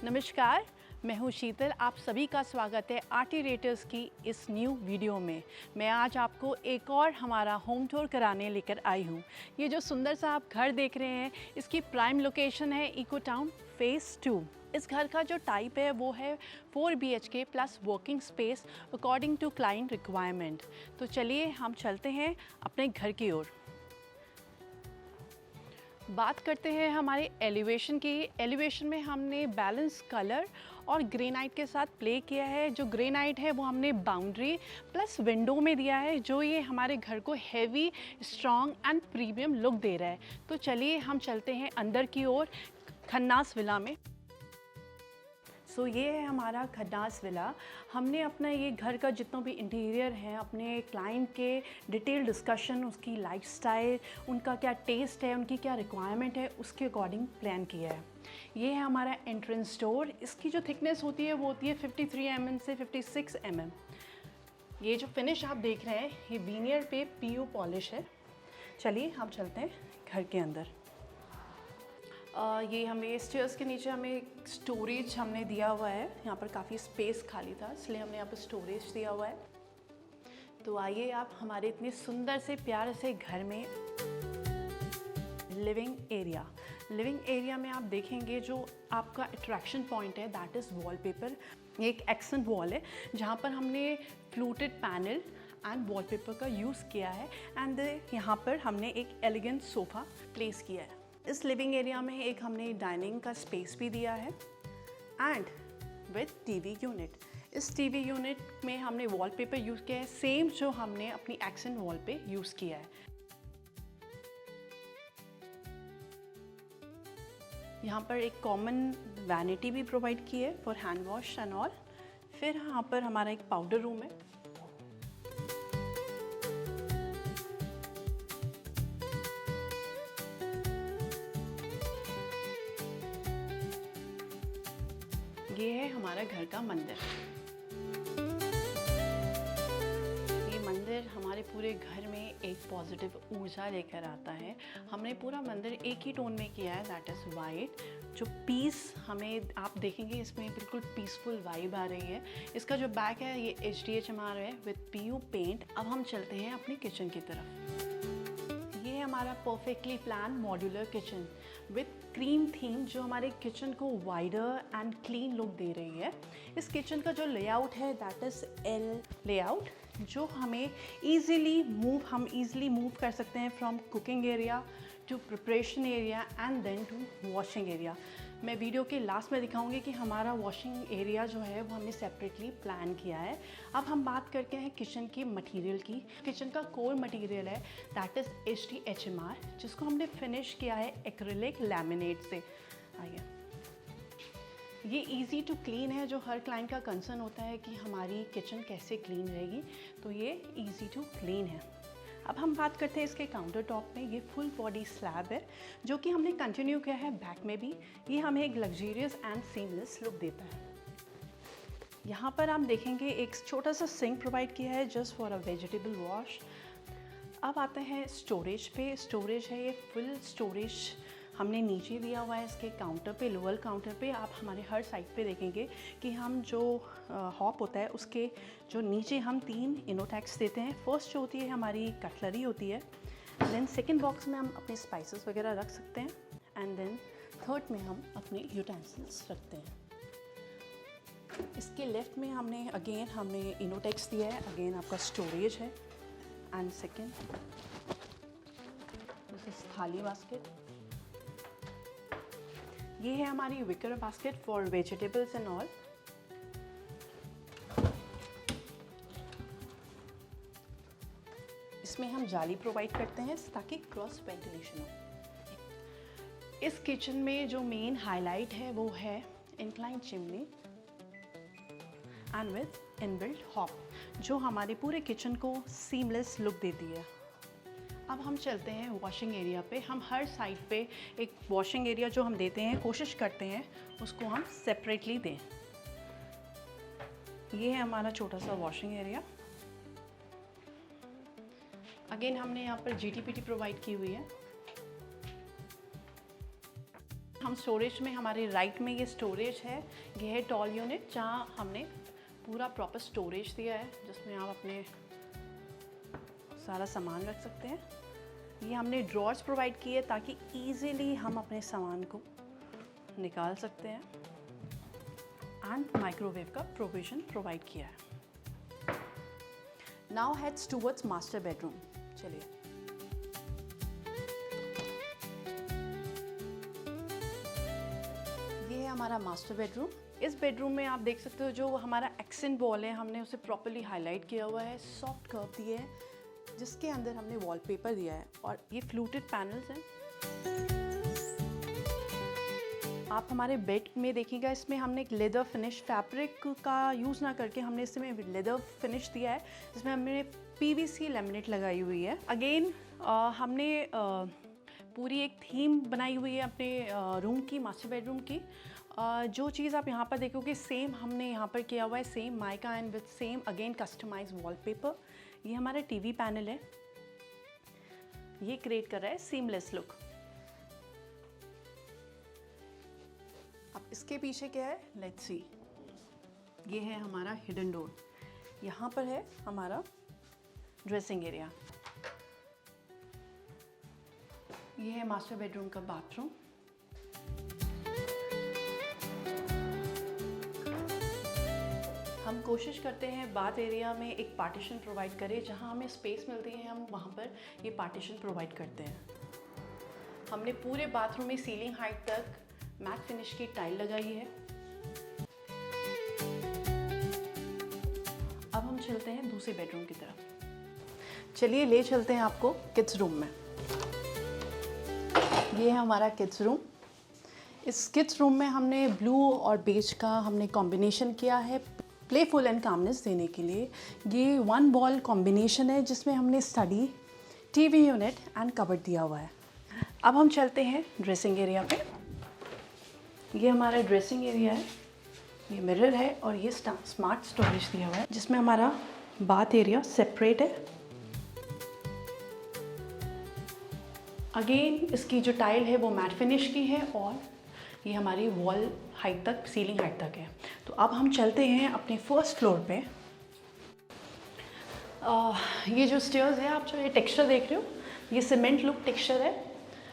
नमस्कार, मैं हूँ शीतल। आप सभी का स्वागत है आर्टी रेटर्स की इस न्यू वीडियो में। मैं आज आपको एक और हमारा होम टूर कराने लेकर आई हूँ। ये जो सुंदर सा आप घर देख रहे हैं, इसकी प्राइम लोकेशन है इको टाउन फेज़ 2। इस घर का जो टाइप है वो है 4 BHK plus working space according to client requirement. तो चलिए हम चलते हैं अपने घर की ओर। बात करते हैं हमारे एलिवेशन की। एलिवेशन में हमने बैलेंस कलर और ग्रेनाइट के साथ प्ले किया है। जो ग्रेनाइट है वो हमने बाउंड्री प्लस विंडो में दिया है, जो ये हमारे घर को heavy, strong and premium look दे रहा है। तो चलिए हम चलते हैं अंदर की ओर खन्नास विला में। सो ये है हमारा खन्नास विला। हमने अपना ये घर का जितना भी इंटीरियर है अपने क्लाइंट के डिटेल डिस्कशन, उसकी लाइफस्टाइल, उनका क्या टेस्ट है, उनकी क्या रिक्वायरमेंट है, उसके अकॉर्डिंग प्लान किया है। ये है हमारा एंट्रेंस डोर। इसकी जो थिकनेस होती है वो होती है 53 mm से 56 mm। ये जो फिनिश आप देख रहे हैं ये वीनियर पे PU पॉलिश है। चलिए हम चलते हैं घर के अंदर। ये हमें स्टेयर्स के नीचे हमें स्टोरेज हमने दिया हुआ है। यहाँ पर काफ़ी स्पेस खाली था, इसलिए हमने यहाँ पर स्टोरेज दिया हुआ है। तो आइए आप हमारे इतने सुंदर से प्यारे से घर में लिविंग एरिया में आप देखेंगे जो आपका अट्रैक्शन पॉइंट है दैट इज़ वॉलपेपर। ये एक एक्सेंट वॉल है जहाँ पर हमने फ्लूटेड पैनल एंड वॉलपेपर का यूज़ किया है। एंड यहाँ पर हमने एक एलिगेंट सोफ़ा प्लेस किया है। इस लिविंग एरिया में एक हमने डाइनिंग का स्पेस भी दिया है एंड विद टीवी यूनिट। इस टीवी यूनिट में हमने वॉलपेपर यूज़ किया है, सेम जो हमने अपनी एक्सेंट वॉल पे यूज़ किया है। यहाँ पर एक कॉमन वैनिटी भी प्रोवाइड की है for hand wash and all. फिर यहाँ पर हमारा एक पाउडर रूम है। ये है हमारा घर का मंदिर। ये मंदिर हमारे पूरे घर में एक पॉजिटिव ऊर्जा लेकर आता है। हमने पूरा मंदिर एक ही टोन में किया है दैट इज़ वाइट। जो पीस हमें आप देखेंगे इसमें बिल्कुल पीसफुल वाइब आ रही है। इसका जो बैक है ये HDHMR है विद PU पेंट। अब हम चलते हैं अपनी किचन की तरफ। ये है हमारा perfectly plan modular kitchen with cream theme, जो हमारे किचन को वाइडर एंड क्लीन लुक दे रही है। इस किचन का जो लेआउट है दैट इज़ L लेआउट, जो हमें हम ईज़िली मूव कर सकते हैं from cooking area to preparation area and then to washing area. मैं वीडियो के लास्ट में दिखाऊंगी कि हमारा वॉशिंग एरिया जो है वो हमने सेपरेटली प्लान किया है। अब हम बात करते हैं किचन के मटेरियल की। किचन का कोर मटेरियल है दैट इज़ HDHMR, जिसको हमने फिनिश किया है एक्रिलिक लैमिनेट से। आइए, ये इजी टू क्लीन है। जो हर क्लाइंट का कंसर्न होता है कि हमारी किचन कैसे क्लीन रहेगी, तो ये इजी टू क्लीन है। अब हम बात करते हैं इसके काउंटर टॉप में। ये फुल बॉडी स्लैब है जो कि हमने कंटिन्यू किया है बैक में भी। ये हमें एक लग्जरियस एंड सीमलेस लुक देता है। यहाँ पर आप देखेंगे एक छोटा सा सिंक प्रोवाइड किया है just for a vegetable wash. अब आते हैं स्टोरेज पे। स्टोरेज है ये फुल स्टोरेज हमने नीचे दिया हुआ है इसके काउंटर पे, लोअर काउंटर पे। आप हमारे हर साइड पे देखेंगे कि हम जो हॉप होता है उसके जो नीचे हम 3 इनोटेक्स देते हैं। फर्स्ट जो होती है हमारी कटलरी होती है, देन सेकंड बॉक्स में हम अपने स्पाइसेस वगैरह रख सकते हैं एंड देन थर्ड में हम अपने यूटेंसिल्स रखते हैं। इसके लेफ्ट में हमने इनोटेक्स दिया है, अगेन आपका स्टोरेज है। And second this is thali basket. ये है हमारी wicker basket for vegetables and all. इसमें हम जाली प्रोवाइड करते हैं ताकि क्रॉस वेंटिलेशन हो। इस किचन में जो मेन हाईलाइट है वो है incline chimney and with inbuilt hop, जो हमारे पूरे किचन को सीमलेस लुक देती है। अब हम चलते हैं वॉशिंग एरिया पे। हम हर साइड पे एक वॉशिंग एरिया जो हम देते हैं, कोशिश करते हैं उसको हम सेपरेटली दें। ये है हमारा छोटा सा वॉशिंग एरिया। अगेन हमने यहाँ पर GTPT प्रोवाइड की हुई है। हम स्टोरेज में, हमारे राइट में ये स्टोरेज है, ये है टॉल यूनिट जहाँ हमने पूरा प्रॉपर स्टोरेज दिया है जिसमें आप अपने सारा सामान रख सकते हैं। ये हमने ड्रॉर्स प्रोवाइड किए ताकि इजीली हम अपने सामान को निकाल सकते हैं, एंड माइक्रोवेव का प्रोविजन प्रोवाइड किया है। Now heads towards master bedroom. चलिए, ये है हमारा मास्टर बेडरूम। इस बेडरूम में आप देख सकते हो जो हमारा एक्सेंट वॉल है, हमने उसे प्रॉपर्ली हाईलाइट किया हुआ है, सॉफ्ट कर्व दिए है जिसके अंदर हमने वॉलपेपर दिया है, और ये फ्लूटेड पैनल्स हैं। आप हमारे बेड में देखिएगा, इसमें हमने एक लेदर फिनिश, फैब्रिक का यूज़ ना करके हमने इसमें लेदर फिनिश दिया है जिसमें हमने पीवीसी लैमिनेट लगाई हुई है। अगेन हमने पूरी एक थीम बनाई हुई है अपने रूम की, मास्टर बेडरूम की। जो चीज़ आप यहाँ पर देखोगे सेम हमने यहाँ पर किया हुआ है, same mica and with same again customise wallpaper. ये हमारा टीवी पैनल है, ये क्रिएट कर रहा है सीमलेस लुक। अब इसके पीछे क्या है, लेट्स सी। ये है हमारा हिडन डोर, यहाँ पर है हमारा ड्रेसिंग एरिया। ये है मास्टर बेडरूम का बाथरूम। हम कोशिश करते हैं बाथ एरिया में एक पार्टीशन प्रोवाइड करें, जहां हमें स्पेस मिलती है हम वहां पर ये पार्टीशन प्रोवाइड करते हैं। हमने पूरे बाथरूम में सीलिंग हाइट तक मैट फिनिश की टाइल लगाई है। अब हम चलते हैं दूसरे बेडरूम की तरफ। चलिए, ले चलते हैं आपको किड्स रूम में। ये है हमारा किड्स रूम। इस किड्स रूम में हमने ब्लू और बेज का हमने कॉम्बिनेशन किया है प्लेफुल एंड कामनेस देने के लिए। ये वन वॉल कॉम्बिनेशन है जिसमें हमने study, TV unit and cupboard दिया हुआ है। अब हम चलते हैं ड्रेसिंग एरिया पे। ये हमारा ड्रेसिंग एरिया है, ये मिरर है और ये स्मार्ट स्टोरेज दिया हुआ है जिसमें हमारा बाथ एरिया सेपरेट है। अगेन इसकी जो टाइल है वो मैट फिनिश की है और ये हमारी वॉल हाइट तक, सीलिंग हाइट तक है। तो अब हम चलते हैं अपने फर्स्ट फ्लोर पे। ये जो स्टेयर्स है, आप जो ये टेक्सचर देख रहे हो, ये सीमेंट लुक टेक्सचर है।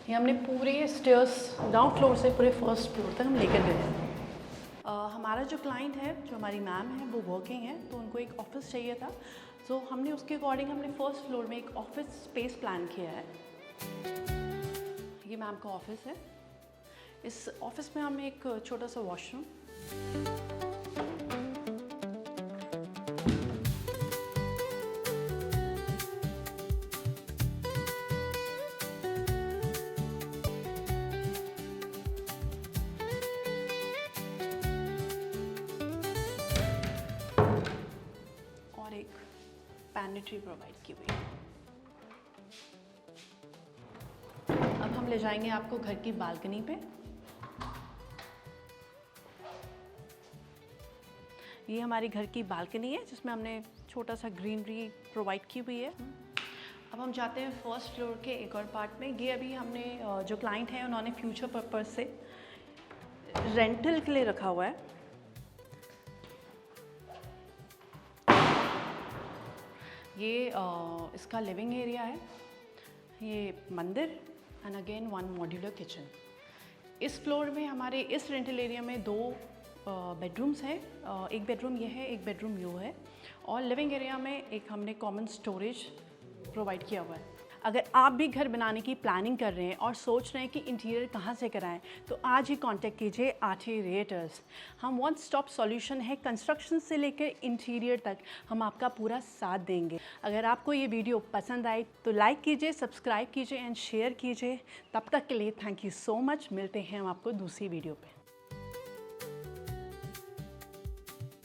ये हमने पूरे स्टेयर्स ग्राउंड फ्लोर से पूरे फर्स्ट फ्लोर तक हम लेकर गए हैं। हमारा जो क्लाइंट है, जो हमारी मैम है, वो वर्किंग है, तो उनको एक ऑफिस चाहिए था। तो हमने उसके अकॉर्डिंग हमने फर्स्ट फ्लोर में एक ऑफिस स्पेस प्लान किया है। ये मैम का ऑफिस है। इस ऑफिस में हमें एक छोटा सा वॉशरूम, और एक पैनिट्री प्रोवाइड की हुई है। अब हम ले जाएंगे आपको घर की बालकनी पे। ये हमारी घर की बालकनी है जिसमें हमने छोटा सा ग्रीनरी प्रोवाइड की हुई है। अब हम जाते हैं फर्स्ट फ्लोर के एक और पार्ट में। ये अभी हमने जो क्लाइंट है उन्होंने फ्यूचर पर्पस से रेंटल के लिए रखा हुआ है। ये इसका लिविंग एरिया है, ये मंदिर and again one modular kitchen. इस फ्लोर में हमारे इस रेंटल एरिया में दो बेडरूम्स हैं। एक बेडरूम ये है, एक बेडरूम यो है, और लिविंग एरिया में एक हमने कॉमन स्टोरेज प्रोवाइड किया हुआ है। अगर आप भी घर बनाने की प्लानिंग कर रहे हैं और सोच रहे हैं कि इंटीरियर कहाँ से कराएं, तो आज ही कांटेक्ट कीजिए आरटी रिएटर्स। हम वन स्टॉप सॉल्यूशन है, कंस्ट्रक्शन से लेकर इंटीरियर तक हम आपका पूरा साथ देंगे। अगर आपको ये वीडियो पसंद आई तो लाइक कीजिए, सब्सक्राइब कीजिए एंड शेयर कीजिए। तब तक के लिए थैंक यू सो मच। मिलते हैं हम आपको दूसरी वीडियो पे।